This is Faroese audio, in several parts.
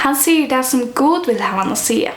Han säger det som Gud vill ha han att säga.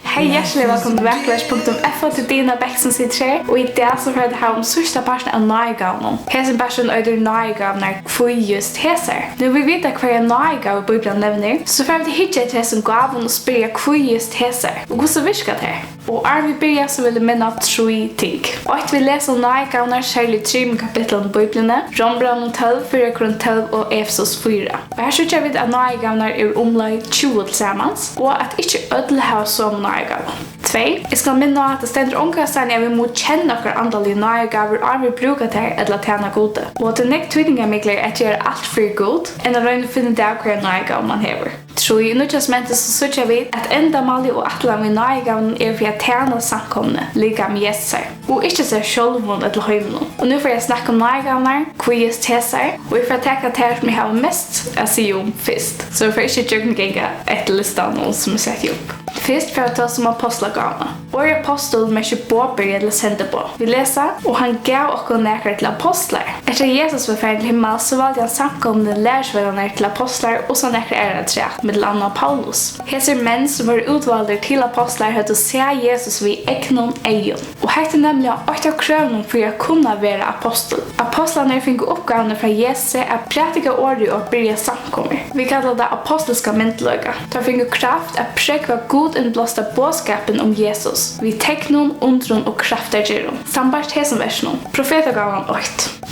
Hej, hjärtligt välkommen till verklighets.f till dina bäck som sitter här. Och i det så får jag ha om sista parten av Náðigávurnar. Hesen person öder Náðigávurnar för just hesar. Nu vi vet att hver Náðigáv i Bibeln nämner, så får vi hitta till hesen gaven och spyrja för just hesar. Och hur så viskar det här? Och är vi börjar så vill vi minna 3 ting. Och att vi läser Náðigávurnar särskilt 3 kapitlen i Bibeln, Rómbrævinum 12, 4 och Efesus 4. Och här så vi att Náðigávurnar är omlag 20 tillsammans och att inte ödla ha som Náðigávur. 2. Jag ska minna att det ständer omkastan jag vill mot känna och andalig Náðigávur är vi brukar det här eller tjäna gode. Och att det nekt tydningar miklar att göra allt för god än att röna finna det hver Náðigávur man hever. 3. I Nutestamentet så söker vi att enda mali och atlan vid Náðigávurnar är för att tjäna samkomne, lika med hesar. Och inte så självmon eller höjmon. Och nu får jag snacka om Náðigávurnar, just hesar. Och vi får täcka det här som jag har mest att säga om först. Så vi får inte gänga ett listan som jag sätter upp. Först för att ta som Áposlagávan. Vår apostel med 20 påbörjade eller sände på. Vi läser, och han gav och näkare till apostlar. Efter Jesus var färdig till himmel så valde han samkomne lärsvänner till apostlar och så näkare är det tre, med Anna och Paulus. Hesar män som var utvalda till apostlar hade att se Jesus vid ägnon egen. Och här är nämligen 8 krövning för att kunna vara apostel. Apostlarna fick uppgåvande från Jesus att prätika ordet och börja samkommer. Vi kallar det apostliska myntlöga. De fick kraft att präkva god inblåsta bådskapen om Jesus. Vi tecknon, undron och kraftagerðir. Sambart hesen versen. Profetagávan 8.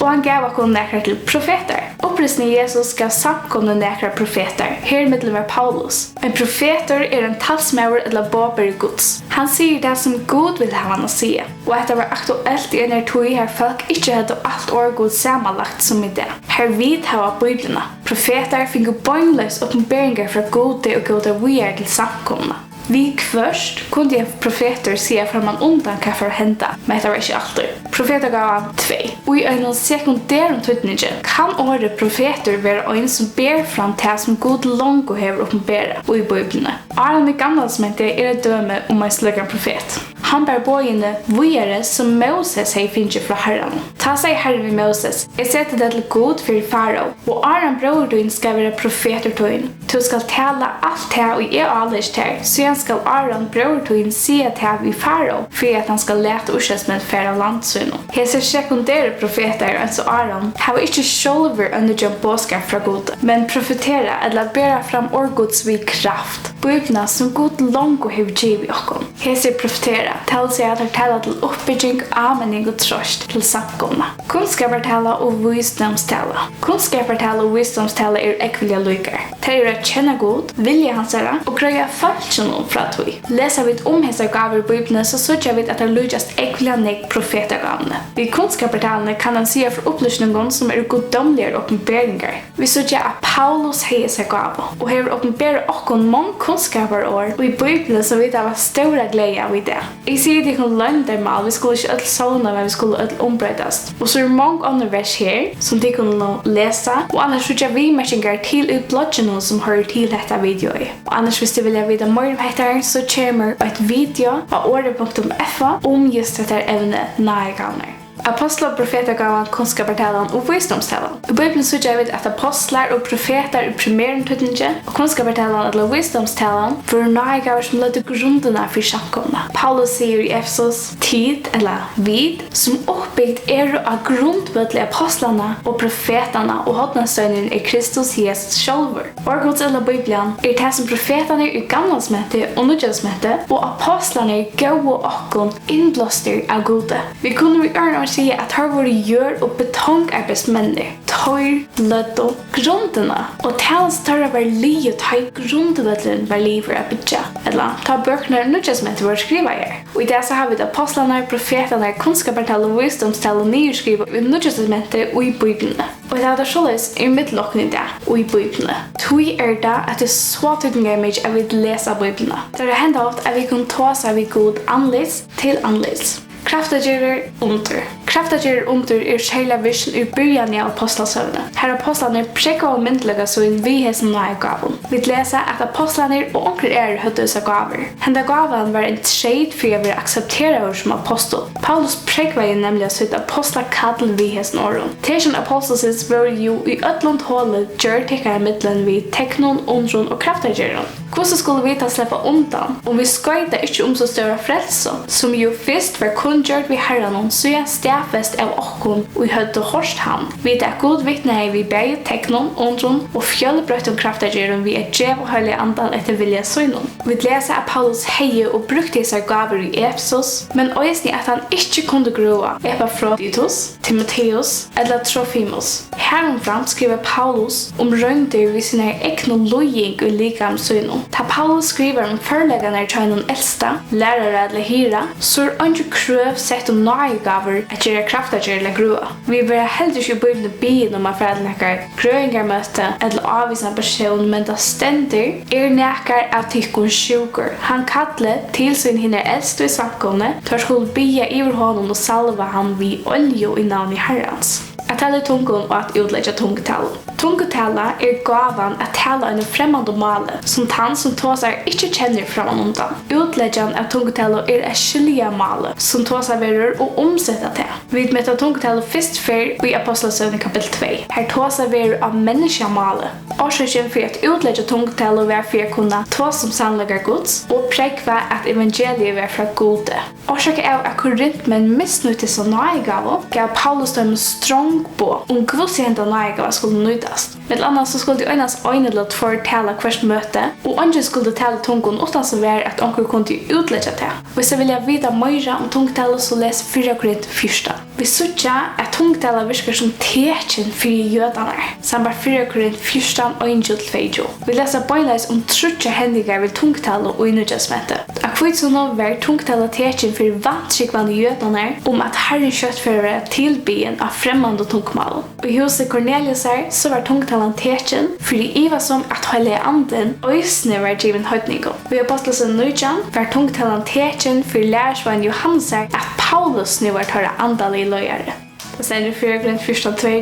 Och han gav oss näkrar till profeter. Uppristning Jesus gav samkomna näkrar profeter. Här mittlen var Paulus. En profeter är en talsmäver eller båber i Guds. Han säger det som Gud vill ha han att säga. Och att det var aktuellt i en tog här folk inte hade allt år Gud sammanlagt som i det. Här vid har Biblerna. Profeter fick bönlös uppenberingar från Gud och Gud vi är till samkomna. Vi först kunde en profeter se från man undan kan för hända, men det var inte alltid. Profetagávan 2. Och i en sekundär tydningen kan ordet profeter vara en som ber fram det som Gud långt och har uppenbara och i Bibeln. Aron i gamla testamentet är ett döme om en slagen profet. Han bär bojene våre som Moses hei finner fra Herren. Ta seg Herren vid Moses. Jeg setter det til god for farao. Og Aron brødren skal være profetertøyen. Du skal tale alt det og jeg aldrig her. Så han skal Aron brødren si at det vid farao. For at han skal lete ursøsmenn fra landsøyne. Hese sekundære profeter, altså Aron, har ikke sjølver undergjønt bådskap fra god. Men profetera eller bæra fram årgods vid kraft. Bibeln som god langt har givet okkom. Hese profetera. Tal sig att tala till uppbygging, användning och tröst till samkomna. Kunnskapartala och vísdómstala. Kunnskapartala och vísdómstala är ekvilliga lykar. Det är att känna god, vilja hans ära och gröja falskjön för att vi. Läser vi om hesar gaver i Bibeln så söker vi att det lyckas ekvilliga nek profetagávan. Vid kunnskapartalan kan han säga för upplysningen som är goddomliga uppenberingar. Vi söker att Paulus hesar gaver och har uppenberat okkom många kunnskaparår och i Bibeln så vet jag var stora glädje vid det. Jeg sier det kan löndermal, vi skulle ikke ødel såna, men vi skulle ødel ombrøydast. Og så er mange andre vers her, som de kunne lese, og annars tror jeg vi messenger til utblodgene som hører til dette videoet. Og annars hvis du vil vite mer om dette, så kommer et video av ordet.f om just dette evne Náðigávurnar. Ápostla, Profetagávan, Kunnskapartalan och vísdómstalan. I Bibeln så jag vet att apostlar och profeter i primären tydningen och Kunnskapartalan eller vísdómstalan för Náðigávur som lade grunderna för samkomna. Paulus säger i Efesus tid eller vid som uppbyggt är av grundbödliga apostlarna och profeterna och hodnastönen i Kristus Jesus själver. Orgods eller Bibeln är det som profeterna i gamla testamentet och nya testamentet och apostlarna är gåa och inblåster av gode. Vi kunde örna säga att här var gör och betongarbetsmänner. Hoyr, löddo, grunderna. Och tals tar var livet har grundvödlen var livet att bygga. Eller ta böckerna nya som inte var skriva här. Och i det så har vi apostlarna, profeterna, kunnskapartala och vísdómstala nedskriva i nya testamentet och i Bibeln. Och det är således i mittlocken i det och i Bibeln. Tui är det att det är så tydliga mig att vi läser Bibeln. Det har hänt att vi kan ta sig vid god anleds till anleds. Kraftagerðir, undur. Kraftagerðir undur særlig visjon i byrjan av Ápostlasøvne. Her apostlaner prekka og myndlega så inn vi hesen Náðigávan. Vi leser at apostlaner og onker høtte disse gaver. Henda gavan var en trade for å være aksepteret som apostol. Paulus prekva nemlig å sitte apostlakadel vi hesen åren. Tesjen apostelsins var jo i ødlund hålet gjør tekkere middelen vi teknon, undron og kraftagerðir. Hvordan skulle vi ta sleppa undan om vi skøyta ikke så større frelse, som jo først var kun gjort vi herren så jeg stedfest av okkon og høyde hårst han. Vi er god vittne vi beie teknon, undron og fjølbrøtt kraftagerðir vi djev og høylig andan etter vilja søgnon. Vi leser at Paulus heie og brukte seg gaver i Efesus, men også at han ikke kunne groa Epafroditus, Timotheus eller Trofimus. Heromfram skriver Paulus røyndir vi sine ekno lojing og likam søgnon. Ta Paulus skriver førleggene til noen eldste, lærere eller hyra, så andre krøv sett Náðigáver at gjøre kraftagerðir eller grua. Vi vil heller ikke begynne byen om at foreldrenekker grøðingarmøte eller avvisende person, men da stendir nekkar av tykkun sjukur. Han kallet til sin hinner eldste i samkomne, tar skulle bya iver honom og salva han vi oljo i navn i herrans. At tala tungun og at utleggja tungetala. Tungetala gavan at tala en fremmande male, som tann som tåsar ikkje kjenner framan undan. Utleggjan av tungetala et skyldiga male, som tåsar verur og omsetta til. Vi møter tungetala fyrst før i Ápostlagávan kapitel 2. Her tåsar verur av menneska male. Årsaken for at utleggja tungetala var for å kunne tås som sannlegar gods, og prekva at evangeliet var fra gode. Årsaken av at korintmen misnøyte som Náðigávan, gav Paulus dem strong på hvordan henta Náðigávan skulle nøydast. Med annet så skulle de øynes øynelott fortelle hvert møte, og andre skulle tale tungun utan så var at onker kunne utleggja til. Hvis jeg vilja vite meira om tungtale, så les 4 Korint 1. Vi sutja at tungtale virker som tekjen for jødene, sambar 4 Korint 1, 1-2. Vi leser bøyleis trutja hendigar vil tungtale og i Nudjasmentet. Akkurat så nå var tungtale tekjen for vantrykvande jødene at Herren kjøtt for å være tilbyen av fremmande tungmal. Og i huset Cornelius så var tungtalan tekjen for i var som at høylige anden øysene var given høytningo. Vi Ápostlasen Nudjan var tungtalan tekjen for lærersvann Johannes at Paulus nu var tørre andalig løyere. Det sender 4 Korint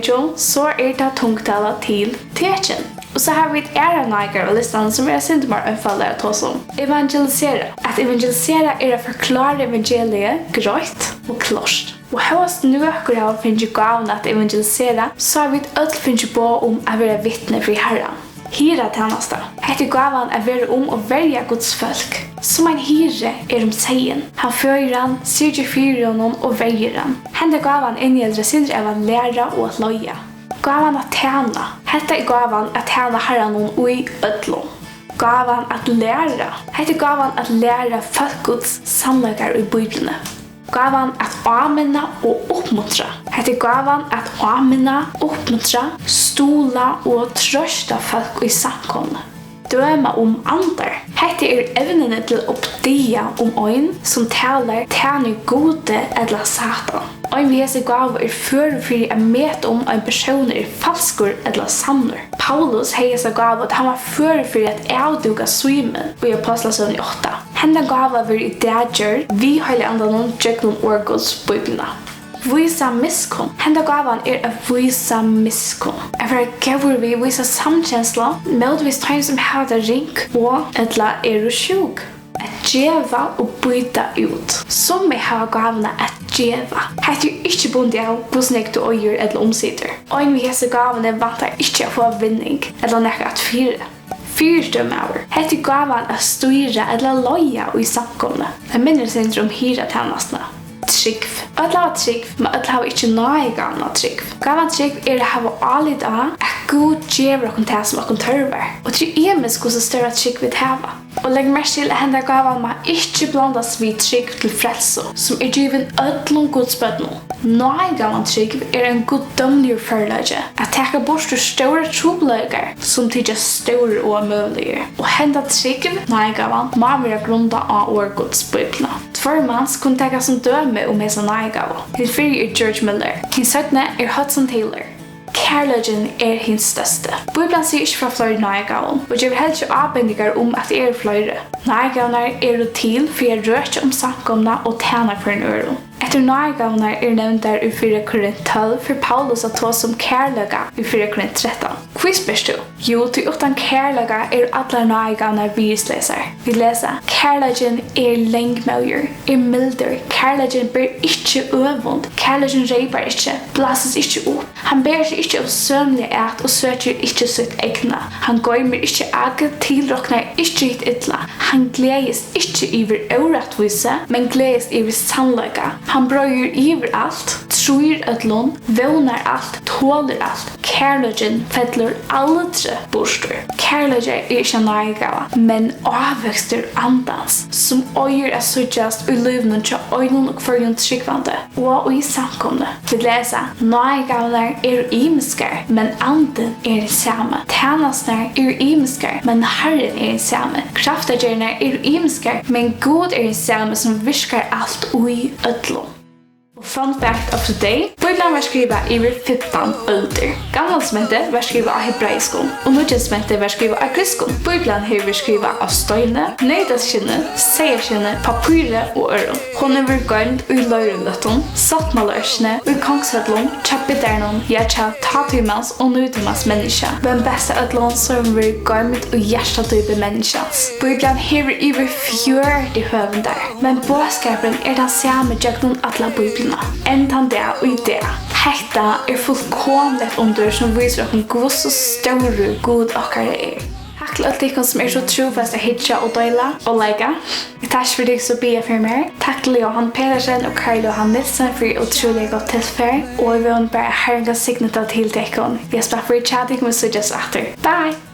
1-2, så det tungtala til tekjen. Og så har vi et Náðigávar av listan som syndemar ønfaller å tås om. Evangelisera. At evangelisera å forklare evangeliet grøyt og klart. Og høyest nøkker av å finne gaven at evangelisera, så har vi et ødel finne på å være vittne for Herren. Hyra tjeneste. Hette gaven være å velge Guds folk. Som en hyre seien. Han fører han, syrger fyrer honom og velger han. Hende gaven inngjelde synder av å lære og å løye. Gavan at tjena. Hetta gavan at tjena Herren og i ødlom. Gavan at læra. Hetta gavan at læra folkets sannleikar i Bibelene. Gavan at amena og oppmuntra. Hetta gavan at amena, oppmuntra, stola og trøsta folk i samkomne. Døma andar. Hetta evnene til å oppdia øyn som taler tjener gode eller satan. Ein vi hese gav fører for å mete en person falskur eller sannur. Paulus hese gav at han var fører for at avduga swimen i Áposlagávan 8. Henda gav var i dager vi høylig andan tjeknon orgos bøyblina. Visa miskunn. Henda gavan a visa miskunn. For gavur vi visa samkjensla medvis tegn som hada rink og etla sjuk. At djeva og byta ut. Som vi har gavna at djeva. Hette ikke bundi av hvordan du øyer eller omsider. Og vi hese gavene vantar ikke å få vinning eller nekka at fyre. Fyrstømauer. Hette gavan a styra eller loja i samkomne. Jeg minner syndrom hyra tennastna. Trygg. Alla har trygg, men alla har ikke Náðigávan av trygg. Gavan trygg å hava alit av at Gud gjør okkur til som okkur tørver. Og det emisk hvordan større trygg vi hava. Og legg mest til at henda gavan må ikke blandas vid trygg til frelse, som given ødlom godsbødno. Náðigávan trygg en guddomlig forløyge, at teka bort store trobløyger, som tidja store og mulige. Og henda trygg, Náðigávan, må være grunda av årgodsbødna. Tvørmans kunne teka som døme hesa Náðigávan. Hin fyrir George Miller. Hin søttene Hudson Taylor. Kærløgjen hins største. Bibelen sier ikke fra flere Náðigávan, og gjør heller ikke avbendinger at det flere. Náðigávnar til for å røke samkomna og tjene for en øre. Etter Náðigávurnar nevnt der i 4 Korint 12 for Paulus at ta som kærlega i 4 Korint 13. Hví spyrs du? Jo, til utan kærlega allar Náðigávurnar víslesar. Vi leser, kærleggen lengmaugur, mildur, kærleggen ber ikkje øvund, kærleggen reipar ikkje, blases ikkje opp. Han ber seg ikkje sømlig at og søker ikkje sitt egna. Han goimer ikkje age, tilroknar ikkje hitt ytla. Han gledes ikkje iver orattvise, men gledes iver sannleika. Han brøyer iver alt, tror ødlån, vånar alt, tåler alt. Kærleggen fettler aldri bostur. Kærleggen ikkje Náðigáva, men avvøkstur andans, som øyer suttjast i livnen til øynene og førjen tryggvande, og i samkomne. Vi leser, Náðigávurnar imiskar, men anden den samme. Tjenastnar imiskar, men Herren den samme. Kraftagerðir imiskar, men God den samme som virkar alt ui ødlom. Fun fact of the day, Bibelen var skriva iver 15 undur. Gammalsmette var skriva av hebraiskon, og Nutjensmette var skriva av grisskon. Bibelen var skriva av støyne, nøydaskynne, seierskynne, papyre og øron. Hon var gøynd ui løyreløtten, sattmalørsne, ui kongshødlom, tjappiddernon, tja tatymans og nutimans menneska. Den beste ødlån som var gøynd ui hjertadype menneskans. Bibelen var iver 40 høvendar, men båskapen den samme jøgnen atla Bibelen. Enn det og i det. Hetta fullkomlet undur som viser oss hvor så store god okkar Takk til alle dere som så trofast å hitja og døyla og like. Takk for dere som blir for mer. Takk til Johan Pedersen og Karl Johan Nilsen for utrolig godt tilfell. Og vi vil bare herre signet til dere. Jeg spør for i chatting med Sudjas etter. Bye!